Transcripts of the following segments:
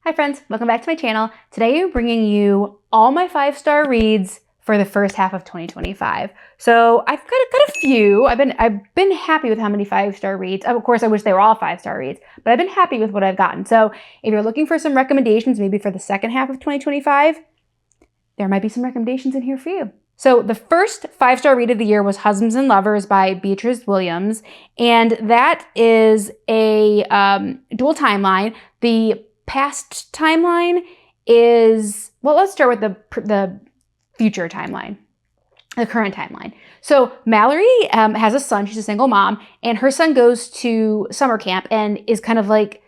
Hi friends, welcome back to my channel. Today I'm bringing you all my 5-star reads for the first half of 2025. So I've got a few. I've been happy with how many 5-star reads. Of course, I wish they were all 5-star reads, but I've been happy with what I've gotten. So if you're looking for some recommendations, maybe for the second half of 2025, there might be some recommendations in here for you. So the first 5-star read of the year was Husbands and Lovers by Beatriz Williams. And that is a dual timeline. The past timeline is, well, let's start with the future timeline, the current timeline. So Mallory has a son. She's a single mom, and her son goes to summer camp and is kind of like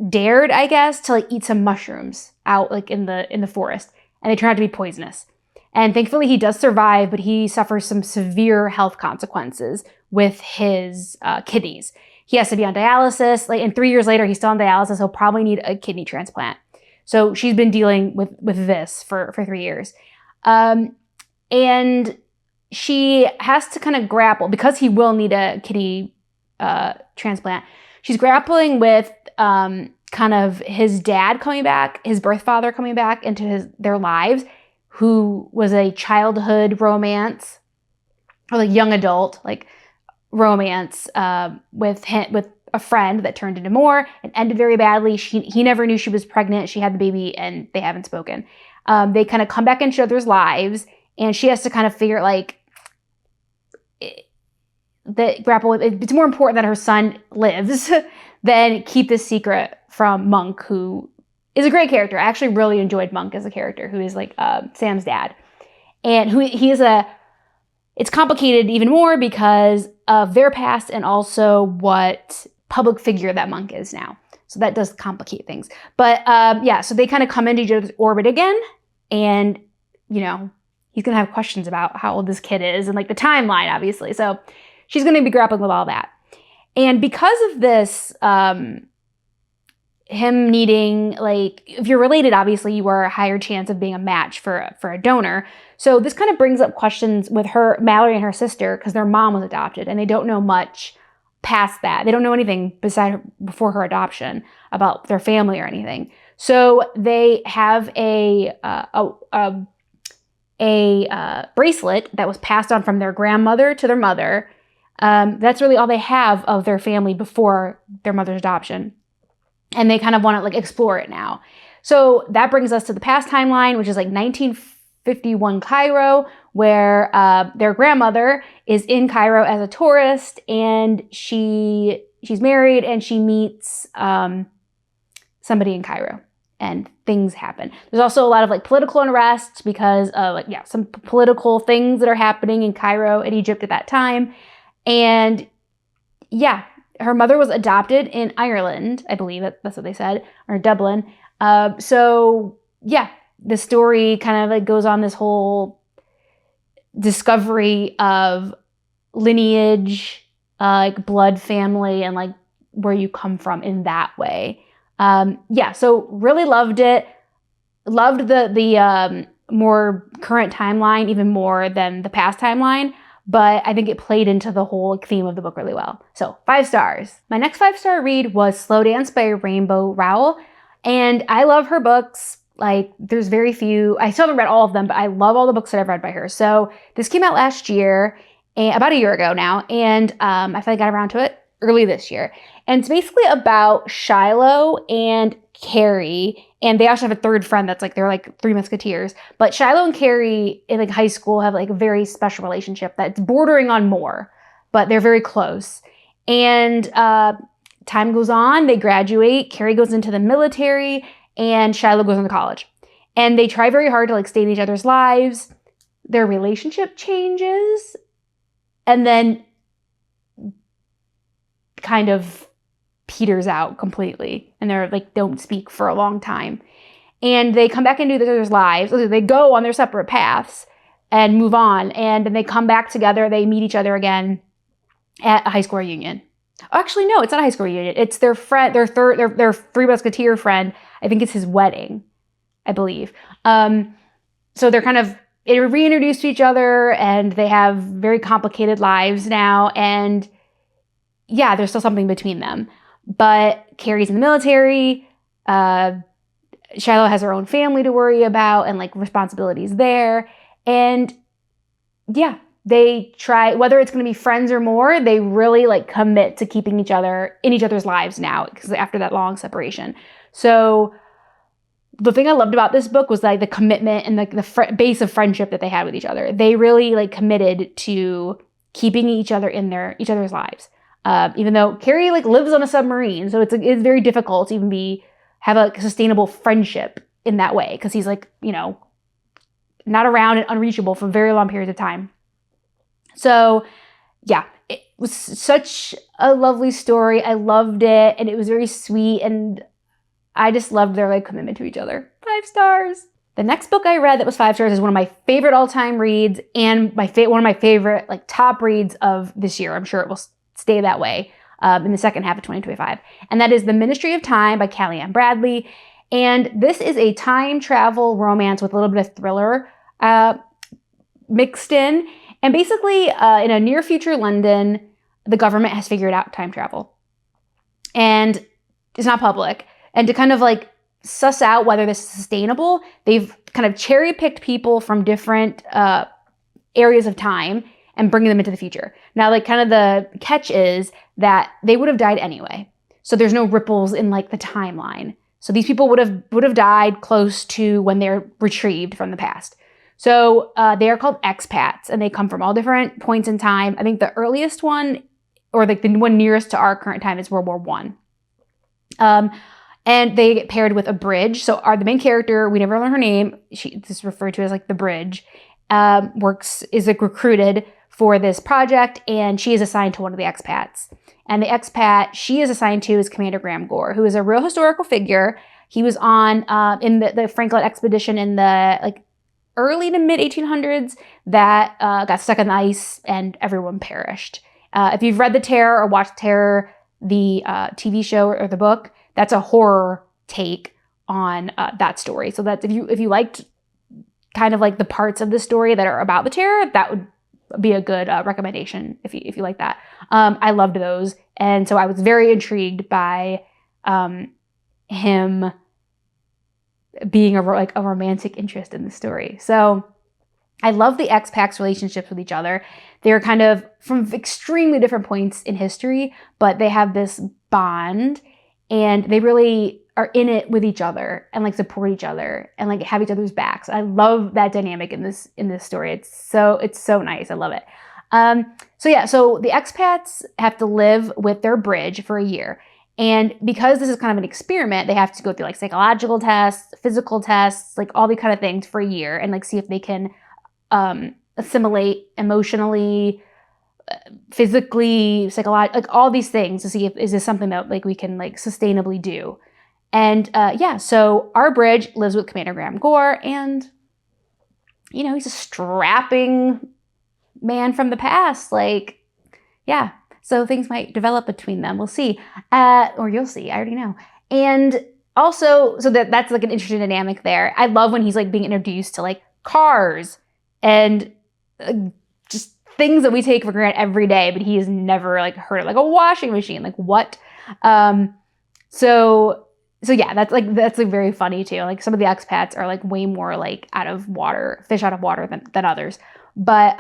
dared, I guess, to like eat some mushrooms out like in the forest, and they turn out to be poisonous. And thankfully he does survive, but he suffers some severe health consequences with his kidneys. He has to be on dialysis, and 3 years later, he's still on dialysis. He'll probably need a kidney transplant. So she's been dealing with this for 3 years. And she has to kind of grapple, because he will need a kidney transplant. She's grappling with kind of his dad coming back, his birth father coming back into their lives, who was a childhood romance, or like young adult, like romance with a friend that turned into more and ended very badly. He never knew she was pregnant. She had the baby and they haven't spoken. They kind of come back into each other's lives, and she has to kind of figure grapple with it. It's more important that her son lives than keep this secret from Monk, who is a great character. I actually really enjoyed Monk as a character, who is like Sam's dad, and it's complicated even more because of their past and also what public figure that Monk is now. So that does complicate things. But yeah, so they kind of come into each other's orbit again. And, you know, he's going to have questions about how old this kid is and like the timeline, obviously. So she's going to be grappling with all that. And because of this, him needing, like, if you're related, obviously you are a higher chance of being a match for a donor. So this kind of brings up questions with Mallory and her sister, because their mom was adopted and they don't know much past that. They don't know anything before her adoption about their family or anything. So they have a bracelet that was passed on from their grandmother to their mother. That's really all they have of their family before their mother's adoption. And they kind of want to like explore it now. So that brings us to the past timeline, which is like 1951 Cairo, where their grandmother is in Cairo as a tourist, and she's married, and she meets somebody in Cairo, and things happen. There's also a lot of like political unrest because of some political things that are happening in Cairo and Egypt at that time. And yeah, her mother was adopted in Ireland, I believe that's what they said, or Dublin. So yeah, the story kind of like goes on this whole discovery of lineage, like blood family, and like where you come from in that way. Yeah, so really loved it. Loved the more current timeline even more than the past timeline. But I think it played into the whole theme of the book really well. So 5 stars. My next 5-star read was Slow Dance by Rainbow Rowell. And I love her books. Like, there's very few. I still haven't read all of them, but I love all the books that I've read by her. So this came out last year, about a year ago now. And I finally got around to it early this year. And it's basically about Shiloh and Carrie. And they also have a third friend that's like, they're like 3 musketeers. But Shiloh and Carrie in like high school have like a very special relationship that's bordering on more, but they're very close. And time goes on, they graduate, Carrie goes into the military, and Shiloh goes into college. And they try very hard to like stay in each other's lives. Their relationship changes, and then kind of peters out completely, and they're like don't speak for a long time, and they come back into each other's lives. They go on their separate paths and move on, and then they come back together. They meet each other again at a high school reunion. Actually, no, it's not a high school reunion. It's their friend, their 3 musketeer friend. I think it's his wedding, I believe. So they're kind of reintroduced to each other, and they have very complicated lives now, and yeah, there's still something between them. But Carrie's in the military. Shiloh has her own family to worry about and like responsibilities there. And yeah, they try, whether it's going to be friends or more, they really like commit to keeping each other in each other's lives now, because after that long separation. So the thing I loved about this book was like the commitment and the base of friendship that they had with each other. They really like committed to keeping each other in each other's lives. Even though Carrie like lives on a submarine, so it's very difficult to even have a sustainable friendship in that way, because he's like, you know, not around and unreachable for very long periods of time. So yeah, it was such a lovely story. I loved it, and it was very sweet, and I just loved their like commitment to each other. 5 stars. The next book I read that was 5 stars is one of my favorite all-time reads, and one of my favorite like top reads of this year. I'm sure it will stay that way in the second half of 2025. And that is The Ministry of Time by Kaliane Bradley. And this is a time travel romance with a little bit of thriller mixed in. And basically, in a near future London, the government has figured out time travel. And it's not public. And to kind of like suss out whether this is sustainable, they've kind of cherry-picked people from different areas of time and bringing them into the future. Now, like kind of the catch is that they would have died anyway. So there's no ripples in like the timeline. So these people would have died close to when they're retrieved from the past. So they are called expats, and they come from all different points in time. I think the earliest one, or like the one nearest to our current time, is World War I. And they get paired with a bridge. So the main character, we never learn her name. She's referred to as like the bridge, is like recruited for this project, and she is assigned to one of the expats. And the expat she is assigned to is Commander Graham Gore, who is a real historical figure. He was on in the Franklin expedition in the like early to mid 1800s that got stuck on the ice and everyone perished. If you've read The Terror or watched Terror, the TV show or the book, that's a horror take on that story. So that's if you liked kind of like the parts of the story that are about the Terror, that would be a good recommendation if you like that. I loved those, and so I was very intrigued by him being a romantic interest in the story. So I love the expats' relationships with each other. They're kind of from extremely different points in history, but they have this bond, and they really are in it with each other and like support each other and like have each other's backs. I love that dynamic in this story. It's so nice. I love it. So the expats have to live with their bridge for a year. And because this is kind of an experiment, they have to go through like psychological tests, physical tests, like all these kind of things for a year, and like see if they can assimilate emotionally, physically, psychologically, like all these things to see if is this something that like we can like sustainably do. And so our bridge lives with Commander Graham Gore, and you know, he's a strapping man from the past. Like, yeah. So things might develop between them. We'll see. Or you'll see. I already know. And also, so that's like an interesting dynamic there. I love when he's like being introduced to like cars and just things that we take for granted every day, but he has never like heard of, like a washing machine. Like what? So yeah, that's like very funny too. Like some of the expats are like way more like fish out of water than others. But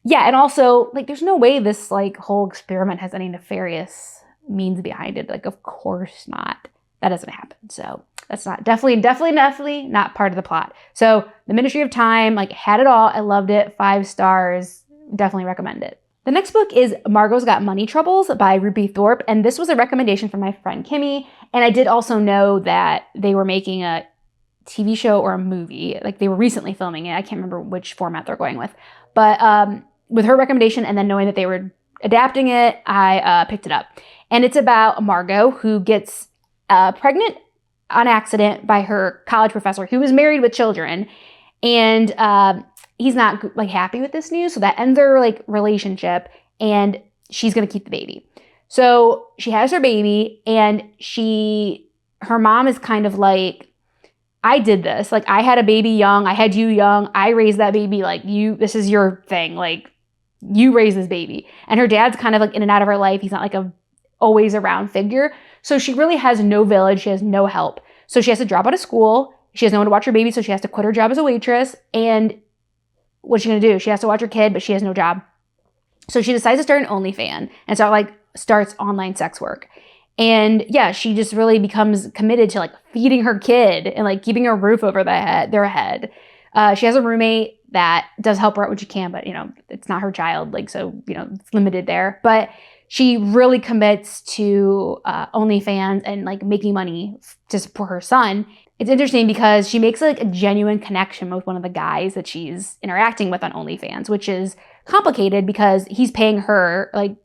yeah, and also like there's no way this like whole experiment has any nefarious means behind it. Like of course not. That doesn't happen. So that's not definitely not part of the plot. So The Ministry of Time, like had it all. I loved it. 5 stars. Definitely recommend it. The next book is Margo's Got Money Troubles by Rufi Thorpe, and this was a recommendation from my friend Kimmy. And I did also know that they were making a TV show or a movie. Like they were recently filming it. I can't remember which format they're going with. But with her recommendation and then knowing that they were adapting it, I picked it up. And it's about Margo, who gets pregnant on accident by her college professor who was married with children. And he's not like happy with this news. So that ends their like relationship, and she's going to keep the baby. So she has her baby, and her mom is kind of like, I did this. Like I had a baby young. I had you young. I raised that baby. Like this is your thing. Like you raised this baby. And her dad's kind of like in and out of her life. He's not like a always around figure. So she really has no village. She has no help. So she has to drop out of school. She has no one to watch her baby, so she has to quit her job as a waitress. And what's she gonna do? She has to watch her kid, but she has no job. So she decides to start an OnlyFans and starts online sex work. And yeah, she just really becomes committed to like feeding her kid and like keeping a roof over their head. She has a roommate that does help her out when she can, but you know, it's not her child. Like, so, you know, it's limited there. But she really commits to OnlyFans and like making money to support her son. It's interesting because she makes like a genuine connection with one of the guys that she's interacting with on OnlyFans, which is complicated because he's paying her like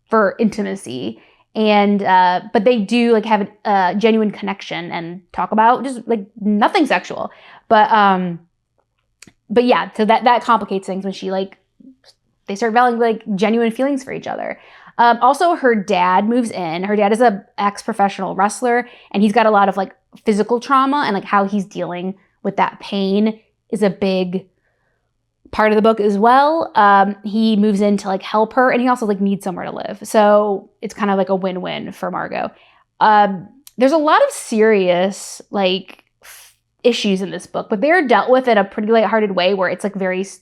for intimacy. And but they do like have a genuine connection and talk about just like nothing sexual. But yeah, so that complicates things when she like they start developing like genuine feelings for each other. Also, her dad moves in. Her dad is a ex-professional wrestler, and he's got a lot of like physical trauma, and like how he's dealing with that pain is a big part of the book as well. He moves in to like help her, and he also like needs somewhere to live. So it's kind of like a win-win for Margo. There's a lot of serious like issues in this book, but they're dealt with in a pretty lighthearted way where it's like it's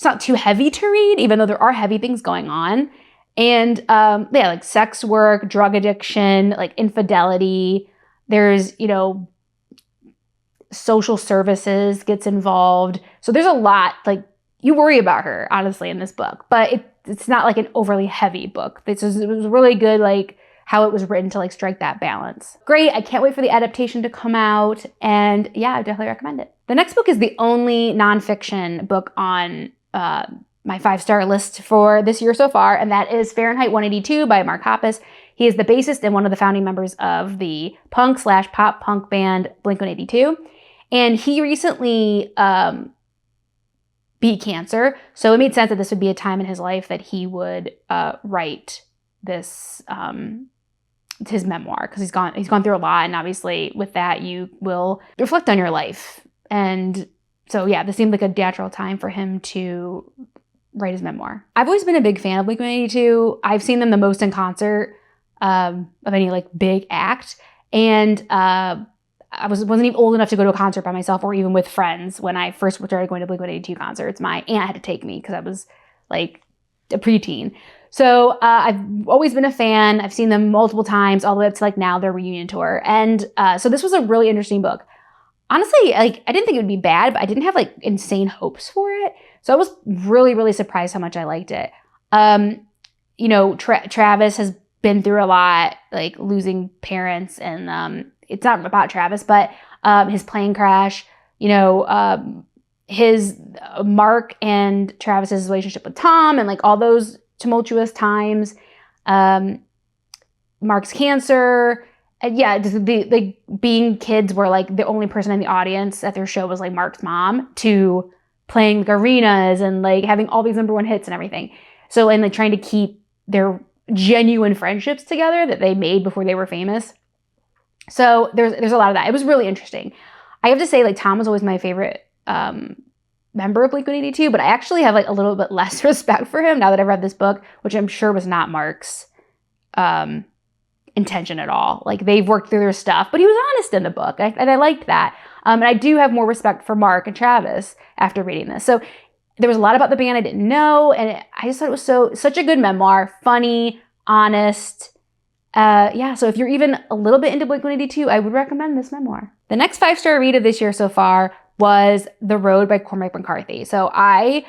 not too heavy to read, even though there are heavy things going on. And yeah, like sex work, drug addiction, like infidelity. There's, you know, social services gets involved. So there's a lot, like you worry about her, honestly, in this book, but it's not like an overly heavy book. It was really good, like how it was written to like strike that balance. Great. I can't wait for the adaptation to come out. And yeah, I definitely recommend it. The next book is the only nonfiction book on my 5-star list for this year so far, and that is Fahrenheit 182 by Mark Hoppus. He is the bassist and one of the founding members of the punk/pop punk band Blink-182, and he recently beat cancer, so it made sense that this would be a time in his life that he would write this his memoir, because he's gone through a lot, and obviously with that you will reflect on your life. And so yeah, this seemed like a natural time for him to write his memoir. I've always been a big fan of Blink-182. I've seen them the most in concert of any like big act. And I wasn't even old enough to go to a concert by myself or even with friends when I first started going to Blink-182 concerts. My aunt had to take me because I was like a preteen. So I've always been a fan. I've seen them multiple times, all the way up to like now their reunion tour. And so this was a really interesting book. Honestly, like I didn't think it would be bad, but I didn't have like insane hopes for it. So I was really, really surprised how much I liked it. You know, Travis has been through a lot, like losing parents, and it's not about Travis, but his plane crash, you know, his Mark and Travis's relationship with Tom, and like all those tumultuous times, Mark's cancer. And yeah, just like being kids where like the only person in the audience at their show was like Mark's mom, to playing like arenas and like having all these #1 hits and everything. So, and like trying to keep their genuine friendships together that they made before they were famous. So there's a lot of that. It was really interesting. I have to say, like, Tom was always my favorite member of Blink-182, but I actually have like a little bit less respect for him now that I've read this book, which I'm sure was not Mark's intention at all. Like, they've worked through their stuff, but he was honest in the book, and I liked that. And I do have more respect for Mark and Travis after reading this. So there was a lot about the band I didn't know, and I just thought it was such a good memoir, funny, honest. Yeah, so if you're even a little bit into Blink-182, I would recommend this memoir. The next 5-star read of this year so far was The Road by Cormac McCarthy. So I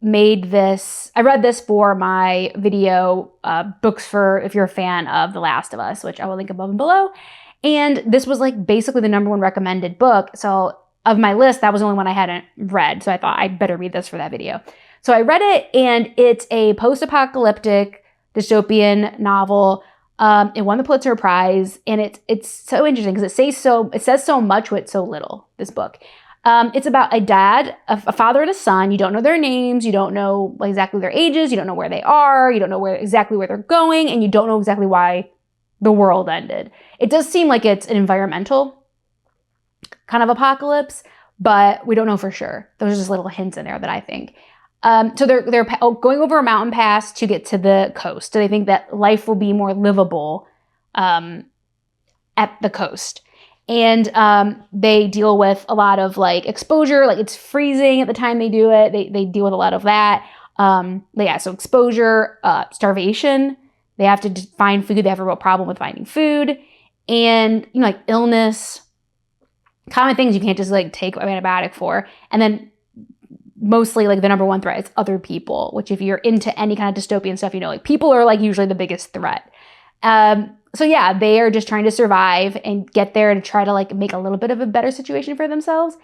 read this for my video, books for if you're a fan of The Last of Us, which I will link above and below. And this was like basically the #1 recommended book. So of my list, that was the only one I hadn't read. So I thought I'd better read this for that video. So I read it, and it's a post-apocalyptic dystopian novel. It won the Pulitzer Prize, and it's so interesting because it says so much with so little, this book. It's about a dad, a father and a son. You don't know their names. You don't know exactly their ages. You don't know where they are. You don't know exactly where they're going, and you don't know exactly why the world ended. It does seem like it's an environmental kind of apocalypse, but we don't know for sure. There's just little hints in there that I think. So they're going over a mountain pass to get to the coast. So they think that life will be more livable at the coast. And they deal with a lot of like exposure, like it's freezing at the time they do it. They deal with a lot of that. So exposure, starvation. They have to find food. They have a real problem with finding food. And, like illness, common things you can't just like take an antibiotic for. And then mostly like the number one threat is other people, which if you're into any kind of dystopian stuff, like people are like usually the biggest threat. They are just trying to survive and get there to try to like make a little bit of a better situation for themselves.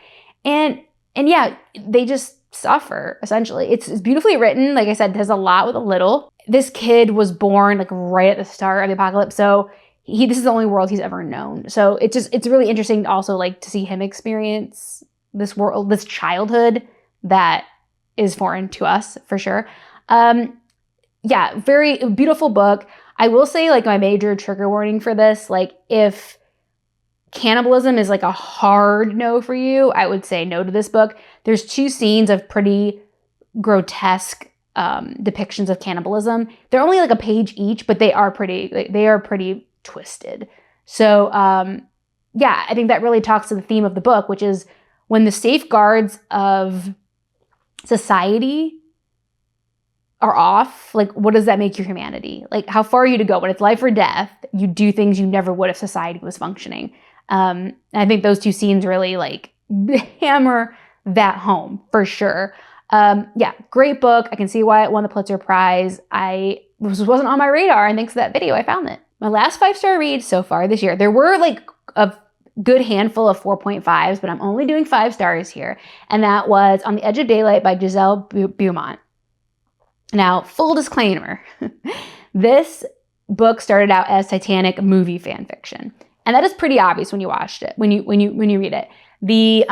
And they just suffer essentially. It's beautifully written. Like I said, there's a lot with a little. This kid was born like right at the start of the apocalypse. So this is the only world he's ever known. So it's really interesting also like to see him experience this world, this childhood that is foreign to us for sure. Very beautiful book. I will say like my major trigger warning for this, like if cannibalism is like a hard no for you, I would say no to this book. There's 2 scenes of pretty grotesque depictions of cannibalism. They're only like a page each, but they are pretty twisted. So I think that really talks to the theme of the book, which is when the safeguards of society are off, like what does that make your humanity? Like how far are you to go? When it's life or death, you do things you never would if society was functioning. I think those 2 scenes really like hammer that home for sure. Great book. I can see why it won the Pulitzer Prize. Wasn't on my radar, and thanks to that video, I found it. My last 5-star read so far this year, there were like a good handful of 4.5s, but I'm only doing 5 stars here. And that was On the Edge of Daylight by Giselle Beaumont. Now, full disclaimer, this book started out as Titanic movie fan fiction. And that is pretty obvious when you watched it, when you read it. The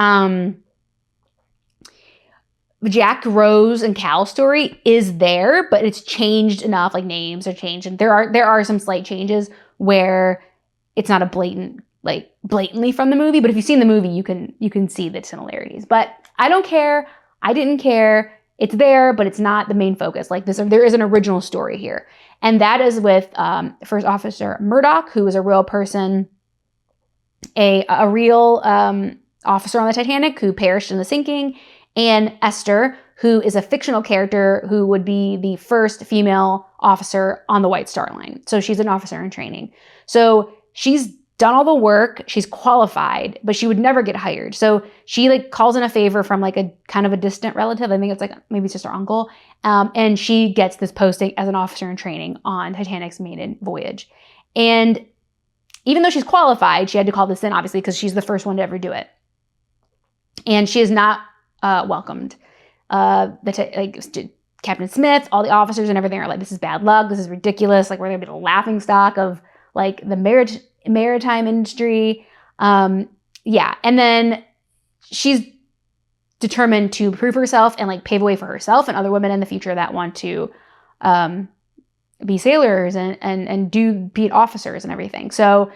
Jack, Rose, and Cal story is there, but it's changed enough, like names are changed. And there are some slight changes where it's not a blatantly from the movie, but if you've seen the movie, you can see the similarities. But I don't care. I didn't care. It's there, but it's not the main focus. Like there is an original story here. And that is with First Officer Murdoch, who is a real person, a real officer on the Titanic who perished in the sinking, and Esther, who is a fictional character who would be the first female officer on the White Star Line. So she's an officer in training. So she's done all the work, she's qualified, but she would never get hired. So she like calls in a favor from like a kind of a distant relative. I think it's like, maybe it's just her uncle. And she gets this posting as an officer in training on Titanic's maiden voyage. And even though she's qualified, she had to call this in obviously because she's the first one to ever do it. And she is not welcomed. Captain Smith, all the officers and everything are like, this is bad luck, this is ridiculous, like we're gonna be the laughing stock of like the maritime industry. And then she's determined to prove herself and like pave a way for herself and other women in the future that want to be sailors and be officers and everything. So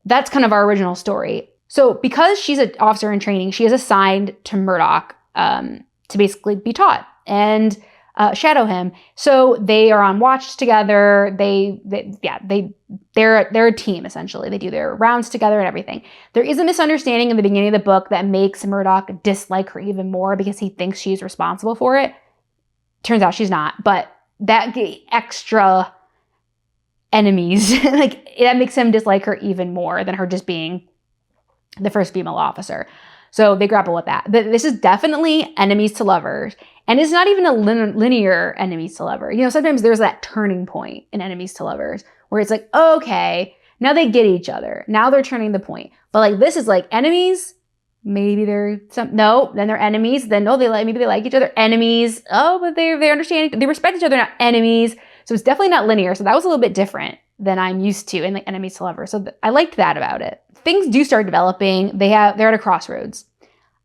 that's kind of our original story. So because she's an officer in training, she is assigned to Murdoch to basically be taught and shadow him. So they are on watch together. They're a team essentially. They do their rounds together and everything. There is a misunderstanding in the beginning of the book that makes Murdoch dislike her even more because he thinks she's responsible for it. Turns out she's not, but that extra enemies, like that makes him dislike her even more than her just being the first female officer. So they grapple with that. But this is definitely enemies to lovers. And it's not even a linear enemies to lover. You know, sometimes there's that turning point in enemies to lovers where it's like, okay, now they get each other. Now they're turning the point. But like this is like enemies. Maybe they're then they're enemies. Then no, maybe they like each other. Enemies. Oh, but they understand. They respect each other, not enemies. So it's definitely not linear. So that was a little bit different than I'm used to in like enemies to lovers. So I liked that about it. Things do start developing. They're at a crossroads.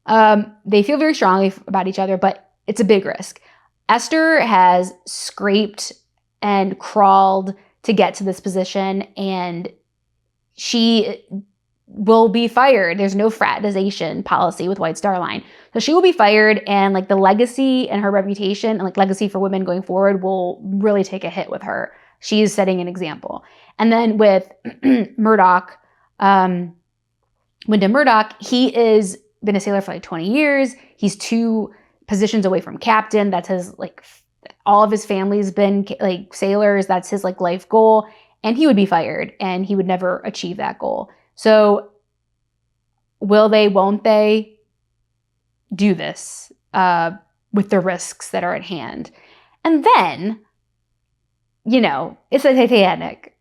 They feel very strongly about each other, but it's a big risk. Esther has scraped and crawled to get to this position, and she will be fired. There's no fraternization policy with White Star Line. So she will be fired, and like the legacy and her reputation and like legacy for women going forward will really take a hit with her. She's setting an example. And then with Murdoch, Wyndham Murdoch, he is been a sailor for like 20 years. He's 2 positions away from captain. That's his, like, all of his family's been like sailors. That's his like life goal. And he would be fired and he would never achieve that goal. So will they, won't they do this with the risks that are at hand? And then, you know, it's the Titanic.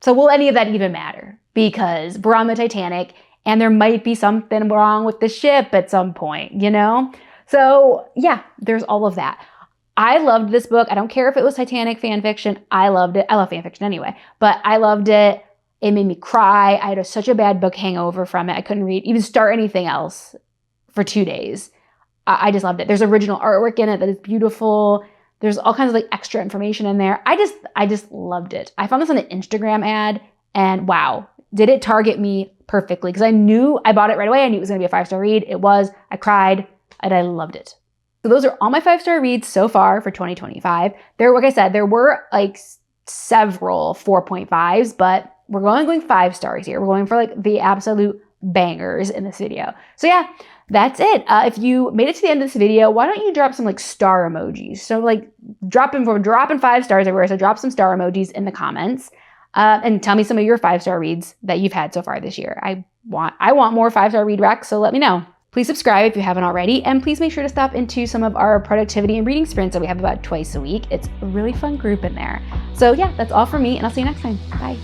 So will any of that even matter? Because we're on the Titanic and there might be something wrong with the ship at some point, you know? So yeah, there's all of that. I loved this book. I don't care if it was Titanic fan fiction. I loved it. I love fan fiction anyway, but I loved it. It made me cry. I had such a bad book hangover from it. I couldn't even start anything else for 2 days. I just loved it. There's original artwork in it that is beautiful. There's all kinds of like extra information in there. I just loved it. I found this on an Instagram ad and wow, did it target me perfectly? Because I bought it right away. I knew it was going to be a 5-star read. It was. I cried and I loved it. So those are all my 5-star reads so far for 2025. Like I said, there were like several 4.5s, but we're going 5 stars here. We're going for like the absolute bangers in this video. So yeah, that's it. If you made it to the end of this video, why don't you drop some like star emojis? So like dropping 5 stars everywhere. So drop some star emojis in the comments and tell me some of your 5-star reads that you've had so far this year. I want more 5-star read recs, so let me know. Please subscribe if you haven't already, and please make sure to stop into some of our productivity and reading sprints that we have about twice a week. It's a really fun group in there. So yeah, that's all for me, and I'll see you next time. Bye.